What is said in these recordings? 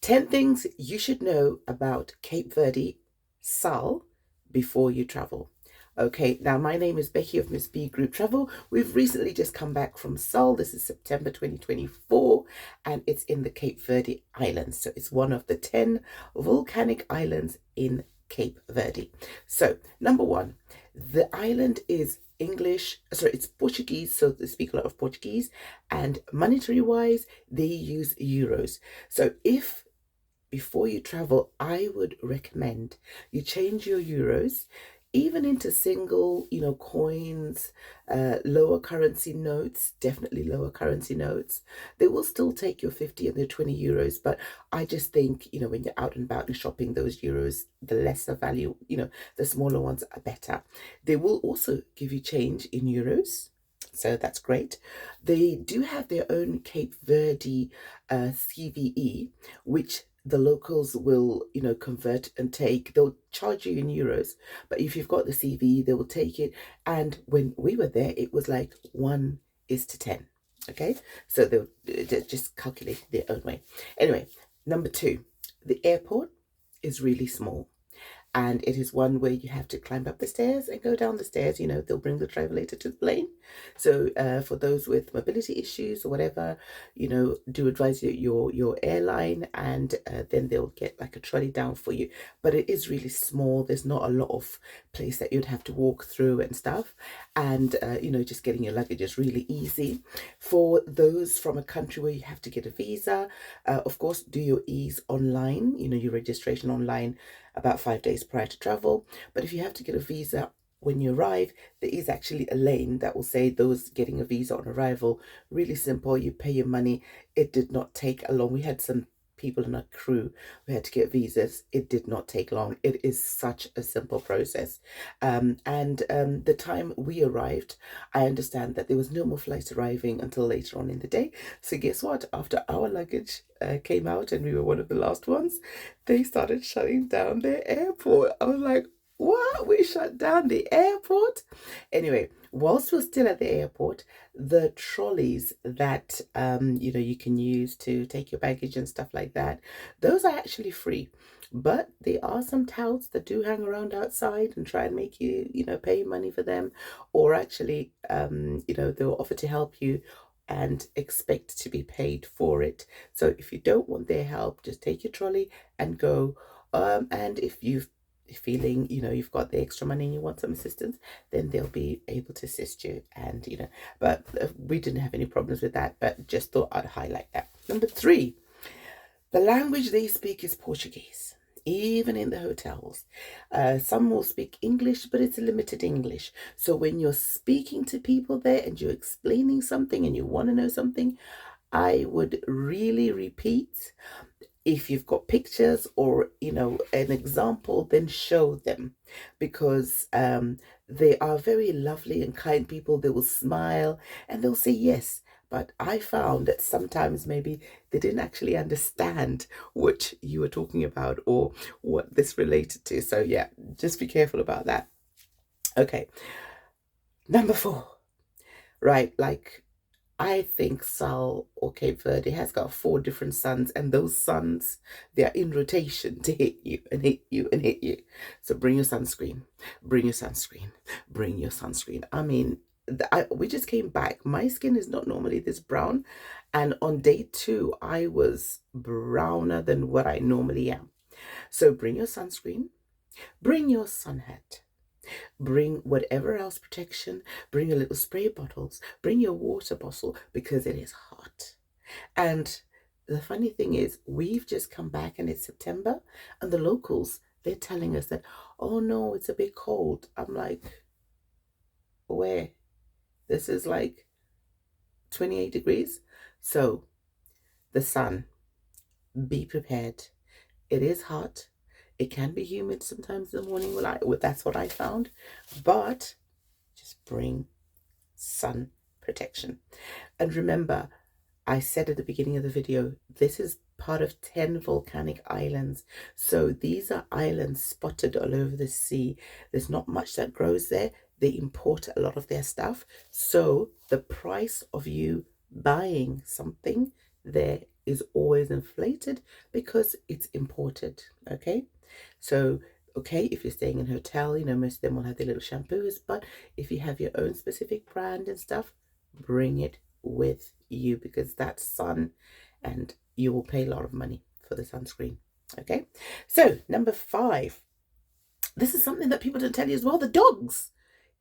10 things you should know about Cape Verde, Sal, before you travel. Okay, now my name is Becky of Miss B Group Travel. We've recently just come back from Sal. This is September 2024, and it's in the Cape Verde Islands. So it's one of the 10 volcanic islands in Cape Verde. So, number one, the island is it's Portuguese, so they speak a lot of Portuguese, and monetary wise, they use euros. So if before you travel, I would recommend you change your euros even into single, coins, lower currency notes, definitely lower currency notes. They will still take your 50 and the 20 euros, but I just think, when you're out and about and shopping, those euros, the lesser value, the smaller ones are better. They will also give you change in euros. So that's great. They do have their own Cape Verde CVE, which the locals will, convert and take. They'll charge you in euros, but if you've got the CVE, they will take it. And when we were there, it was like 1:10. Okay, so they'll just calculate their own way. Anyway, number two, the airport is really small. And it is one where you have to climb up the stairs and go down the stairs. They'll bring the travelator to the plane. So for those with mobility issues or whatever, do advise your airline, and then they'll get like a trolley down for you. But it is really small. There's not a lot of place that you'd have to walk through and stuff. And, just getting your luggage is really easy. For those from a country where you have to get a visa, of course, do your ease online, your registration online about 5 days prior to travel. But if you have to get a visa when you arrive, there is actually a lane that will say those getting a visa on arrival. Really simple. You pay your money. It did not take long. We had some people in our crew who had to get visas. It did not take long. It is such a simple process. The time we arrived, I understand that there was no more flights arriving until later on in the day. So guess what? After our luggage came out and we were one of the last ones, they started shutting down their airport. I was like, what? We shut down the airport? Anyway, whilst we're still at the airport, the trolleys that you can use to take your baggage and stuff like that, those are actually free. But there are some touts that do hang around outside and try and make you, pay money for them, or actually, they'll offer to help you and expect to be paid for it. So if you don't want their help, just take your trolley and go. And if you've feeling you've got the extra money and you want some assistance, then they'll be able to assist you. And but we didn't have any problems with that, but just thought I'd highlight that. Number three, the language they speak is Portuguese. Even in the hotels, some will speak English, but it's limited English. So when you're speaking to people there and you're explaining something and you want to know something, I would really repeat. If you've got pictures or an example, then show them, because they are very lovely and kind people. They will smile and they'll say yes. But I found that sometimes maybe they didn't actually understand what you were talking about or what this related to. So yeah, just be careful about that. Okay, number four, right? Like, I think Sal or Cape Verde has got 4 different suns, and those suns, they are in rotation to hit you and hit you and hit you. So bring your sunscreen, bring your sunscreen, bring your sunscreen. I mean, we just came back. My skin is not normally this brown, and on day 2, I was browner than what I normally am. So bring your sunscreen, bring your sun hat. Bring whatever else protection, bring your little spray bottles, bring your water bottle, because it is hot. And the funny thing is, we've just come back and it's September, and the locals, they're telling us that, oh no, it's a bit cold. I'm like, where? This is like 28 degrees. So the sun, be prepared. It is hot. It can be humid sometimes in the morning. That's what I found. But just bring sun protection. And remember, I said at the beginning of the video, this is part of 10 volcanic islands. So these are islands spotted all over the sea. There's not much that grows there. They import a lot of their stuff. So the price of you buying something there is always inflated because it's imported. Okay, so okay, if you're staying in a hotel, most of them will have their little shampoos, but if you have your own specific brand and stuff, bring it with you, because that's sun, and you will pay a lot of money for the sunscreen. Okay, so number 5, this is something that people don't tell you as well: the dogs.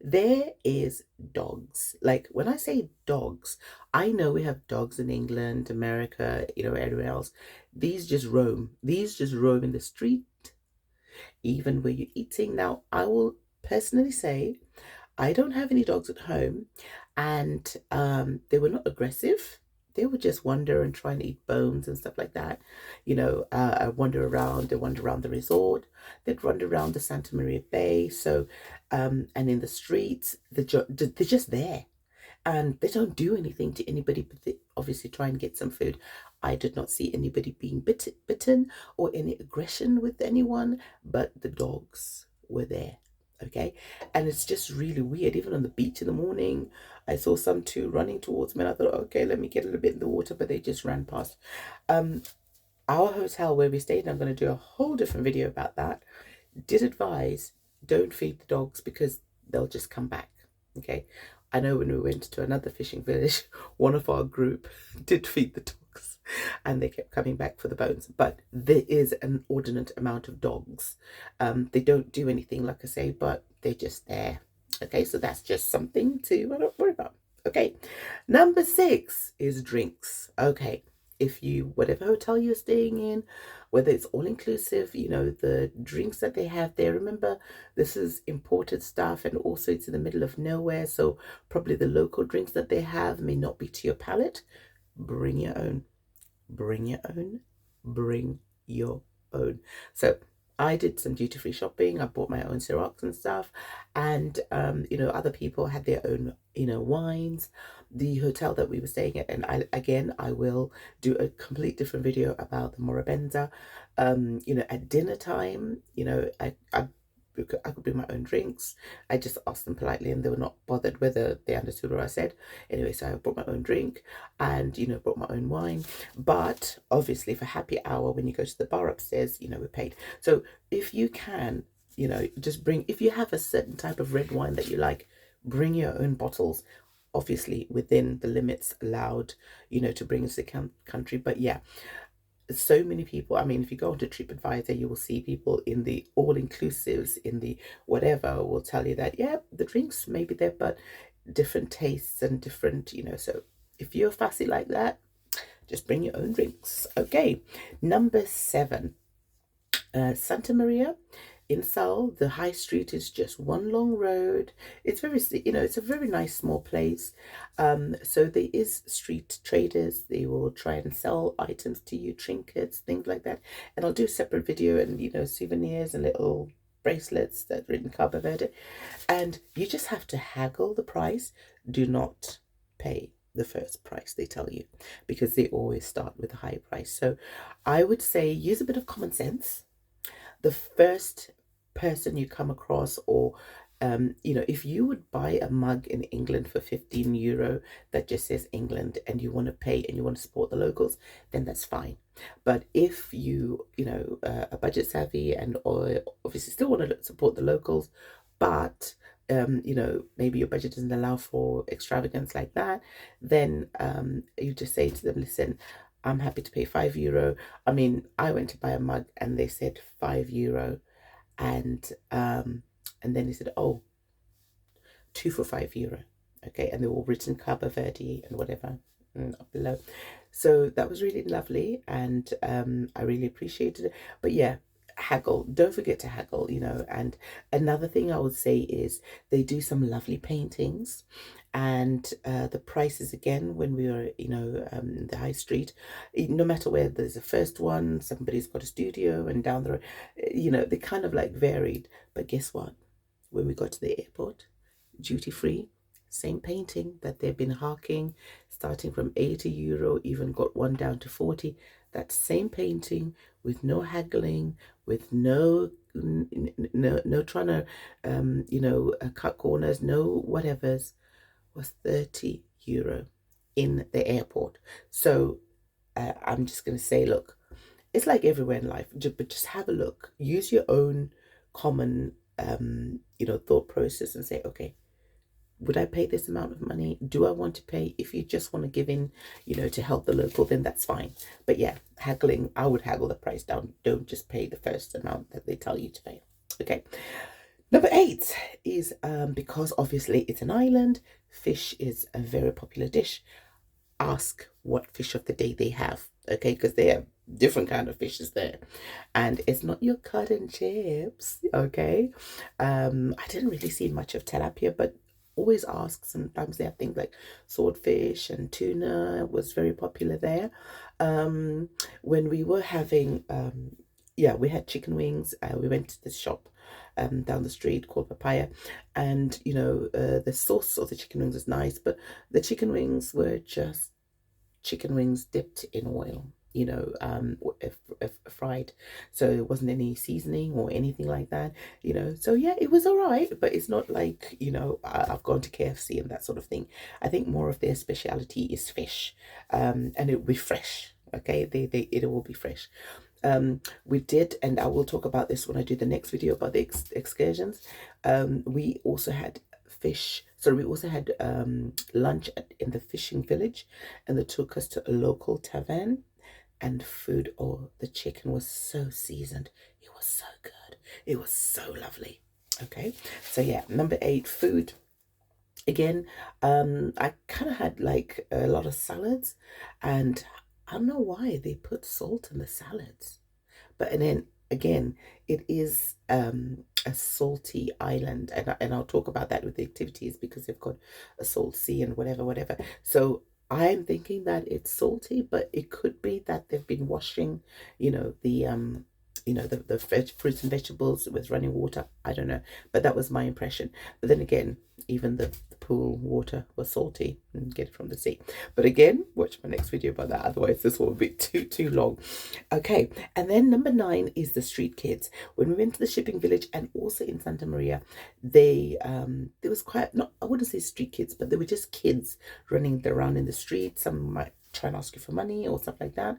There is dogs. Like, when I say dogs, I know we have dogs in England, America, everywhere else. These just roam. These just roam in the street, even where you're eating. Now, I will personally say I don't have any dogs at home, and they were not aggressive. They would just wander and try and eat bones and stuff like that. I wander around. They wander around the resort. They'd wander around the Santa Maria Bay. So, and in the streets, they're just there, and they don't do anything to anybody, but they obviously try and get some food. I did not see anybody being bitten or any aggression with anyone, but the dogs were there. Okay, and it's just really weird. Even on the beach in the morning, I saw some two running towards me, and I thought, okay, let me get a little bit in the water, but they just ran past. Our hotel where we stayed, and I'm going to do a whole different video about that, did advise, don't feed the dogs because they'll just come back. Okay, I know when we went to another fishing village, one of our group did feed the dogs, and they kept coming back for the bones. But there is an inordinate amount of dogs. They don't do anything, like I say, but they're just there. Okay, so that's just something to not worry about. Okay, number 6 is drinks. Okay, if you, whatever hotel you're staying in, whether it's all inclusive, the drinks that they have there, remember, this is imported stuff, and also it's in the middle of nowhere, so probably the local drinks that they have may not be to your palate. Bring your own. Bring your own. Bring your own. So I did some duty-free shopping. I bought my own Cirocs and stuff, and other people had their own wines. The hotel that we were staying at, and I will do a complete different video about the Morabeza. At dinner time, I could bring my own drinks. I just asked them politely, and they were not bothered whether they understood what I said. Anyway, so I brought my own drink, and brought my own wine. But obviously, for happy hour, when you go to the bar upstairs, we're paid. So if you can, just bring. If you have a certain type of red wine that you like, bring your own bottles. Obviously, within the limits allowed, to bring into the country. But yeah, so many people, I mean, if you go onto TripAdvisor, you will see people in the all-inclusives, in the whatever, will tell you that, yeah, the drinks may be there, but different tastes and different, so if you're fussy like that, just bring your own drinks. Okay, number 7, Santa Maria. In Sal, the high street is just one long road. It's very, it's a very nice small place. So there is street traders. They will try and sell items to you, trinkets, things like that. And I'll do a separate video, and souvenirs and little bracelets that are written Cape Verde. And you just have to haggle the price. Do not pay the first price they tell you, because they always start with a high price. So I would say use a bit of common sense. The first person you come across, or if you would buy a mug in England for €15 that just says England, and you want to pay and you want to support the locals, then that's fine. But if you are budget savvy and or obviously still want to support the locals, but maybe your budget doesn't allow for extravagance like that, then you just say to them, listen, I'm happy to pay €5. I mean, I went to buy a mug and they said €5, and then they said, oh, 2 for €5. Okay, and they were all written Cape Verde and whatever up below. So that was really lovely, and I really appreciated it. But yeah, haggle. Don't forget to haggle, And another thing I would say is they do some lovely paintings, and the prices, again, when we were the high street, no matter where there's a first one, somebody's got a studio, and down the road, they kind of like varied. But guess what, when we got to the airport, duty free, same painting that they've been hawking, starting from €80, even got one down to 40. That same painting, with no haggling, with no trying to cut corners, no whatevers, was €30 in the airport. So I'm just going to say, look, it's like everywhere in life, but just have a look. Use your own common, thought process and say, okay, would I pay this amount of money? Do I want to pay? If you just want to give in, to help the local, then that's fine. But yeah, haggling, I would haggle the price down. Don't just pay the first amount that they tell you to pay. Okay. Number 8 is because obviously it's an island, fish is a very popular dish. Ask what fish of the day they have, okay, because they have different kind of fishes there, and it's not your cut and chips, okay. I didn't really see much of tilapia, but always ask. Sometimes they have things like swordfish and tuna was very popular there. When we were having yeah, we had chicken wings. We went to this shop down the street called Papaya, and the sauce of the chicken wings was nice, but the chicken wings were just chicken wings dipped in oil, fried. So it wasn't any seasoning or anything like that, So yeah, it was all right, but it's not like, I've gone to KFC and that sort of thing. I think more of their speciality is fish, and it will be fresh. Okay, it will be fresh. We did, and I will talk about this when I do the next video about the excursions. We also had fish. So we also had lunch in the fishing village, and they took us to a local tavern. And food, oh, the chicken was so seasoned. It was so good. It was so lovely. Okay, so yeah, number 8, food. Again, I kind of had like a lot of salads, and I don't know why they put salt in the salads. But and then again, it is a salty island, and I'll talk about that with the activities because they've got a salt sea and whatever. So I'm thinking that it's salty, but it could be that they've been washing, the fruits and vegetables with running water. I don't know, but that was my impression. But then again, even the pool water was salty and get it from the sea. But again, watch my next video about that. Otherwise, this will be too long. Okay, and then number 9 is the street kids. When we went to the shipping village and also in Santa Maria, there was quite, not, I wouldn't say street kids, but they were just kids running around in the street. Some might try and ask you for money or stuff like that,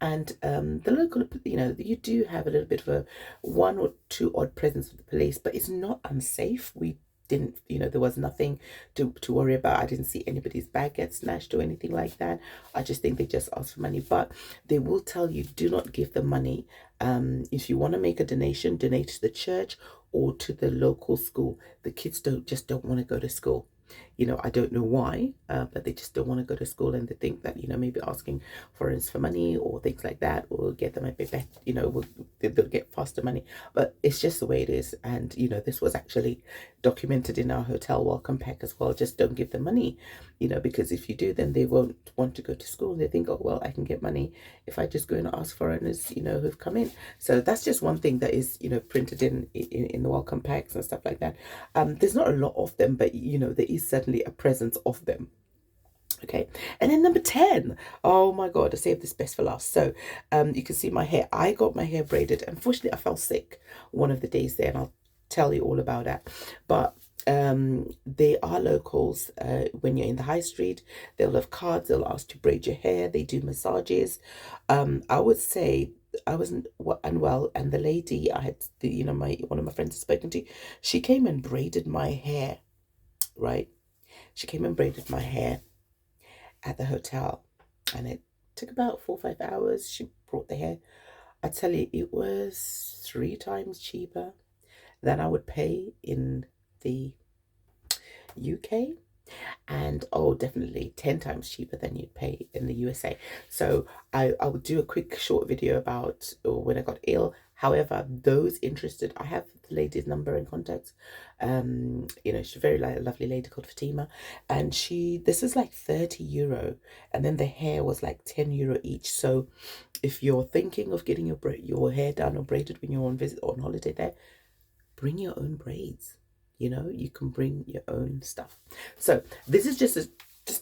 and the local, you do have a little bit of a 1 or 2 odd presence of the police, but it's not unsafe. We didn't, there was nothing to worry about. I didn't see anybody's bag get snatched or anything like that. I just think they just asked for money, but they will tell you, do not give them money. If you want to make a donation, donate to the church or to the local school. The kids don't want to go to school. I don't know why, but they just don't want to go to school, and they think that, maybe asking foreigners for money or things like that will get them a bit better, they'll get faster money. But it's just the way it is. And, this was actually documented in our hotel welcome pack as well. Just don't give them money, because if you do, then they won't want to go to school. They think, oh, well, I can get money if I just go and ask foreigners, who've come in. So that's just one thing that is, printed in the welcome packs and stuff like that. There's not a lot of them, but, there is certainly a presence of them. Okay, and then number 10, oh my god, I saved this best for last. So you can see my hair. I got my hair braided. Unfortunately, I fell sick one of the days there, and I'll tell you all about that. But they are locals. When you're in the high street, they'll have cards. They'll ask to braid your hair. They do massages. I would say I wasn't unwell, and the lady I had, one of my friends had spoken to, she came and braided my hair. Right, she came and braided my hair at the hotel, and it took about 4 or 5 hours. She brought the hair. I tell you, it was 3 times cheaper than I would pay in the UK, and oh, definitely 10 times cheaper than you'd pay in the USA. So I will do a quick short video about when I got ill. However, those interested, I have the lady's number and contacts. She's a very lovely lady called Fatima, and this is like €30, and then the hair was like €10 each. So if you're thinking of getting your hair done or braided when you're on visit or on holiday there, bring your own braids. You can bring your own stuff. So this is just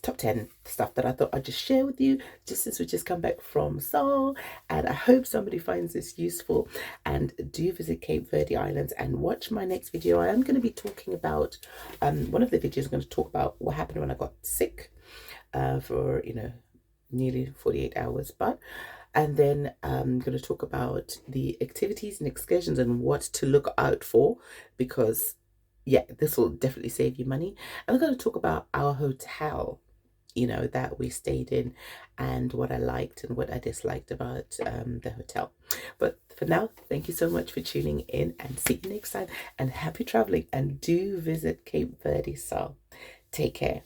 top 10 stuff that I thought I'd just share with you, just since we just come back from Sal. And I hope somebody finds this useful, and do visit Cape Verde Islands and watch my next video. I am going to be talking about one of the videos. I'm going to talk about what happened when I got sick for nearly 48 hours. But and then I'm going to talk about the activities and excursions and what to look out for, because yeah, this will definitely save you money. And I'm going to talk about our hotel, that we stayed in, and what I liked and what I disliked about the hotel. But for now, thank you so much for tuning in, and see you next time, and happy traveling, and do visit Cape Verde. So take care.